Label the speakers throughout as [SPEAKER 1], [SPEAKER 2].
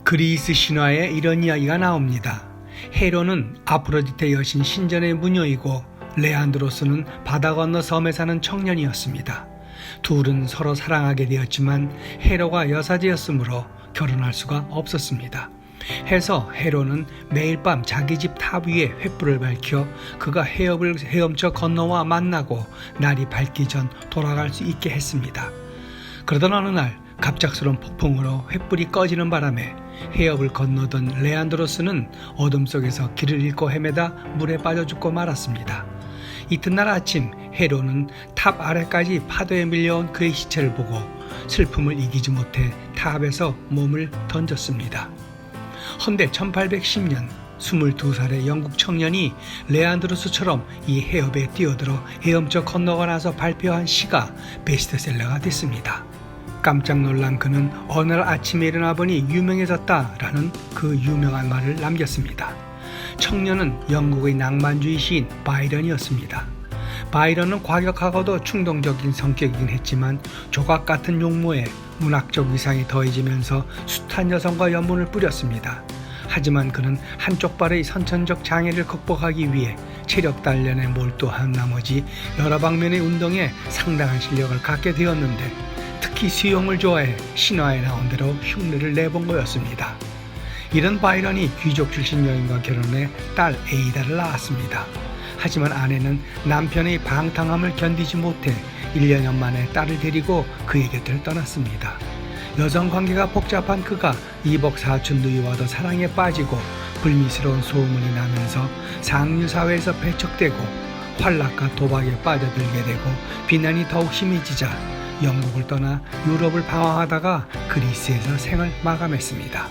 [SPEAKER 1] 그리스 신화에 이런 이야기가 나옵니다. 헤로는 아프로디테 여신 신전의 무녀이고 레안드로스는 바다 건너 섬에 사는 청년이었습니다. 둘은 서로 사랑하게 되었지만 헤로가 여사제였으므로 결혼할 수가 없었습니다. 해서 헤로는 매일 밤 자기 집 탑 위에 횃불을 밝혀 그가 해협을 헤엄쳐 건너와 만나고 날이 밝기 전 돌아갈 수 있게 했습니다. 그러던 어느 날 갑작스러운 폭풍으로 횃불이 꺼지는 바람에 해협을 건너던 레안드로스는 어둠 속에서 길을 잃고 헤매다 물에 빠져 죽고 말았습니다. 이튿날 아침 헤로는 탑 아래까지 파도에 밀려온 그의 시체를 보고 슬픔을 이기지 못해 탑에서 몸을 던졌습니다. 헌데 1810년 22살의 영국 청년이 레안드로스처럼 이 해협에 뛰어들어 헤엄쳐 건너고 나서 발표한 시가 베스트셀러가 됐습니다. 깜짝 놀란 그는 어느 날 아침에 일어나 보니 유명해졌다라는 그 유명한 말을 남겼습니다. 청년은 영국의 낭만주의 시인 바이런이었습니다. 바이런은 과격하고도 충동적인 성격이긴 했지만 조각 같은 용모에 문학적 위상이 더해지면서 숱한 여성과 연문을 뿌렸습니다. 하지만 그는 한쪽 발의 선천적 장애를 극복하기 위해 체력 단련에 몰두한 나머지 여러 방면의 운동에 상당한 실력을 갖게 되었는데 특히 수영을 좋아해 신화에 나온 대로 흉내를 내본 거였습니다. 이런 바이런이 귀족 출신 여인과 결혼해 딸 에이다를 낳았습니다. 하지만 아내는 남편의 방탕함을 견디지 못해 1년 만에 딸을 데리고 그의 곁을 떠났습니다. 여성 관계가 복잡한 그가 이복 사촌 누이와도 사랑에 빠지고 불미스러운 소문이 나면서 상류 사회에서 배척되고 환락과 도박에 빠져들게 되고 비난이 더욱 심해지자 영국을 떠나 유럽을 방황하다가 그리스에서 생을 마감했습니다.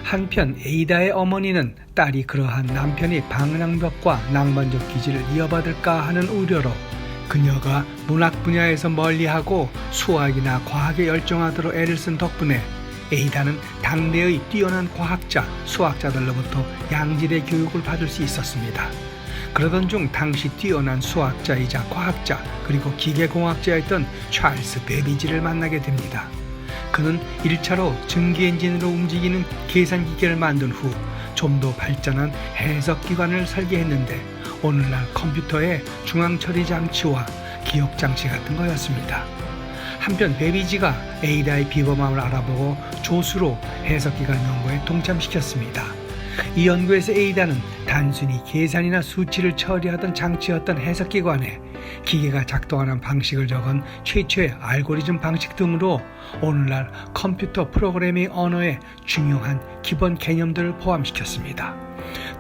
[SPEAKER 1] 한편 에이다의 어머니는 딸이 그러한 남편의 방랑벽과 낭만적 기질을 이어받을까 하는 우려로 그녀가 문학 분야에서 멀리하고 수학이나 과학에 열정하도록 애를 쓴 덕분에 에이다는 당대의 뛰어난 과학자, 수학자들로부터 양질의 교육을 받을 수 있었습니다. 그러던 중 당시 뛰어난 수학자이자 과학자 그리고 기계공학자였던 찰스 베비지를 만나게 됩니다. 그는 1차로 증기엔진으로 움직이는 계산기계를 만든 후 좀 더 발전한 해석기관을 설계했는데 오늘날 컴퓨터의 중앙처리장치와 기억장치 같은 거였습니다. 한편 베비지가 에이다의 비범함을 알아보고 조수로 해석기관 연구에 동참시켰습니다. 이 연구에서 에이다는 단순히 계산이나 수치를 처리하던 장치였던 해석기관에 기계가 작동하는 방식을 적은 최초의 알고리즘 방식 등으로 오늘날 컴퓨터 프로그래밍 언어의 중요한 기본 개념들을 포함시켰습니다.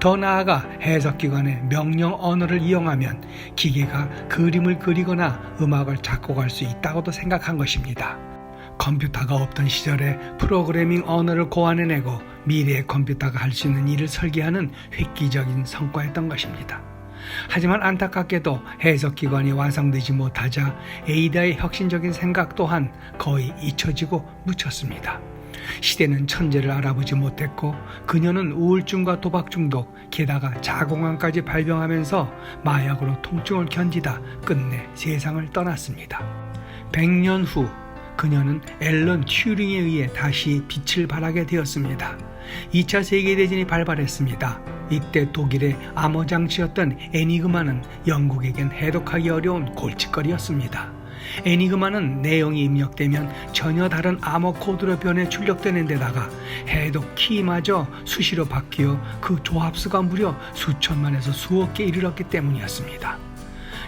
[SPEAKER 1] 더 나아가 해석기관의 명령 언어를 이용하면 기계가 그림을 그리거나 음악을 작곡할 수 있다고도 생각한 것입니다. 컴퓨터가 없던 시절에 프로그래밍 언어를 고안해내고 미래의 컴퓨터가 할 수 있는 일을 설계하는 획기적인 성과였던 것입니다. 하지만 안타깝게도 해석기관이 완성되지 못하자 에이다의 혁신적인 생각 또한 거의 잊혀지고 묻혔습니다. 시대는 천재를 알아보지 못했고 그녀는 우울증과 도박 중독, 게다가 자궁암까지 발병하면서 마약으로 통증을 견디다 끝내 세상을 떠났습니다. 100년 후 그녀는 앨런 튜링에 의해 다시 빛을 발하게 되었습니다. 2차 세계대전이 발발했습니다. 이때 독일의 암호 장치였던 에니그마는 영국에겐 해독하기 어려운 골칫거리였습니다. 에니그마는 내용이 입력되면 전혀 다른 암호 코드로 변해 출력되는 데다가 해독 키마저 수시로 바뀌어 그 조합수가 무려 수천만에서 수억 개 이르렀기 때문이었습니다.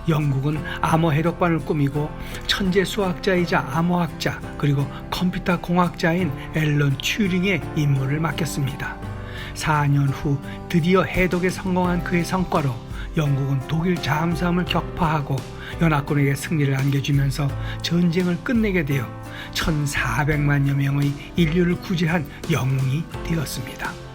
[SPEAKER 1] 영국은 암호 해독반을 꾸미고 천재 수학자이자 암호학자 그리고 컴퓨터 공학자인 앨런 튜링의 임무를 맡겼습니다. 4년 후 드디어 해독에 성공한 그의 성과로 영국은 독일 잠수함을 격파하고 연합군에게 승리를 안겨주면서 전쟁을 끝내게 되어 1,400만여 명의 인류를 구제한 영웅이 되었습니다.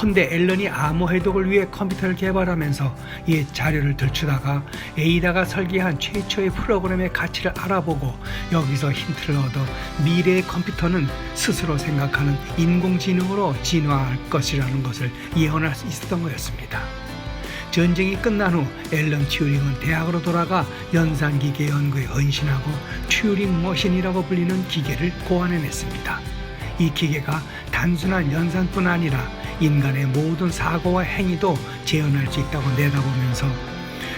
[SPEAKER 1] 헌데 앨런이 암호 해독을 위해 컴퓨터를 개발하면서 이 자료를 들추다가 에이다가 설계한 최초의 프로그램의 가치를 알아보고 여기서 힌트를 얻어 미래의 컴퓨터는 스스로 생각하는 인공지능으로 진화할 것이라는 것을 예언할 수 있었던 거였습니다. 전쟁이 끝난 후 앨런 튜링은 대학으로 돌아가 연산기계 연구에 헌신하고 튜링 머신이라고 불리는 기계를 고안해냈습니다. 이 기계가 단순한 연산뿐 아니라 인간의 모든 사고와 행위도 재현할 수 있다고 내다보면서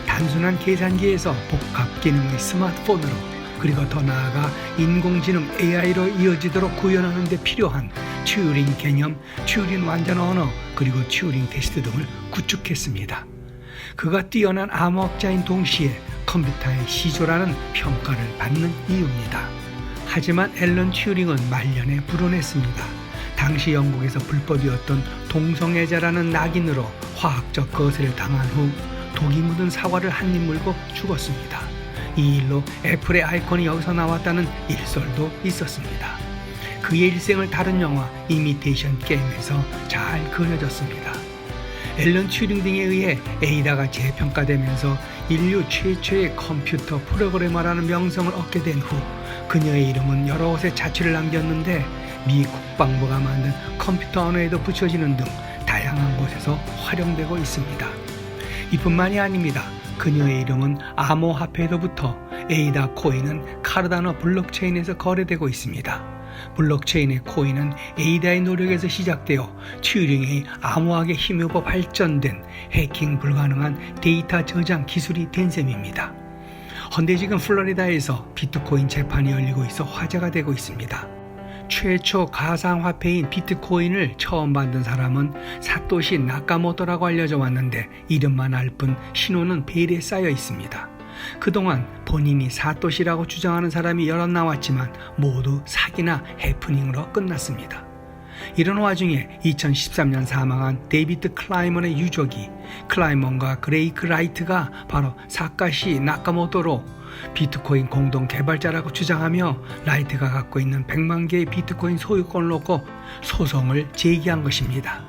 [SPEAKER 1] 단순한 계산기에서 복합 기능의 스마트폰으로 그리고 더 나아가 인공지능 AI로 이어지도록 구현하는 데 필요한 튜링 개념, 튜링 완전 언어, 그리고 튜링 테스트 등을 구축했습니다. 그가 뛰어난 암호학자인 동시에 컴퓨터의 시조라는 평가를 받는 이유입니다. 하지만 앨런 튜링은 말년에 불어냈습니다. 당시 영국에서 불법이었던 동성애자라는 낙인으로 화학적 거세를 당한 후 독이 묻은 사과를 한 입 물고 죽었습니다. 이 일로 애플의 아이콘이 여기서 나왔다는 일설도 있었습니다. 그의 일생을 다룬 영화 이미테이션 게임에서 잘 그려졌습니다. 앨런 튜링 등에 의해 에이다가 재평가되면서 인류 최초의 컴퓨터 프로그래머라는 명성을 얻게 된 후 그녀의 이름은 여러 곳에 자취를 남겼는데 미 국방부가 만든 컴퓨터 언어에도 붙여지는 등 다양한 곳에서 활용되고 있습니다. 이뿐만이 아닙니다. 그녀의 이름은 암호화폐로부터 에이다 코인은 카르다노 블록체인에서 거래되고 있습니다. 블록체인의 코인은 에이다의 노력에서 시작되어 튜링의 암호학에 힘입어 발전된 해킹 불가능한 데이터 저장 기술이 된 셈입니다. 헌데 지금 플로리다에서 비트코인 재판이 열리고 있어 화제가 되고 있습니다. 최초 가상화폐인 비트코인을 처음 만든 사람은 사토시 나카모토라고 알려져 왔는데 이름만 알 뿐 신호는 베일에 쌓여 있습니다. 그동안 본인이 사토시라고 주장하는 사람이 여럿 나왔지만 모두 사기나 해프닝으로 끝났습니다. 이런 와중에 2013년 사망한 데이비드 클라이먼의 유족이 클라이먼과 그레이크 라이트가 바로 사카시 나카모토로 비트코인 공동 개발자라고 주장하며 라이트가 갖고 있는 100만 개의 비트코인 소유권을 놓고 소송을 제기한 것입니다.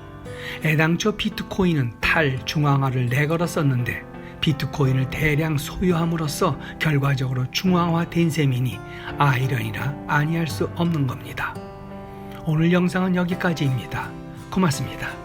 [SPEAKER 1] 애당초 비트코인은 탈중앙화를 내걸었었는데 비트코인을 대량 소유함으로써 결과적으로 중앙화된 셈이니 아이러니라 아니할 수 없는 겁니다. 오늘 영상은 여기까지입니다. 고맙습니다.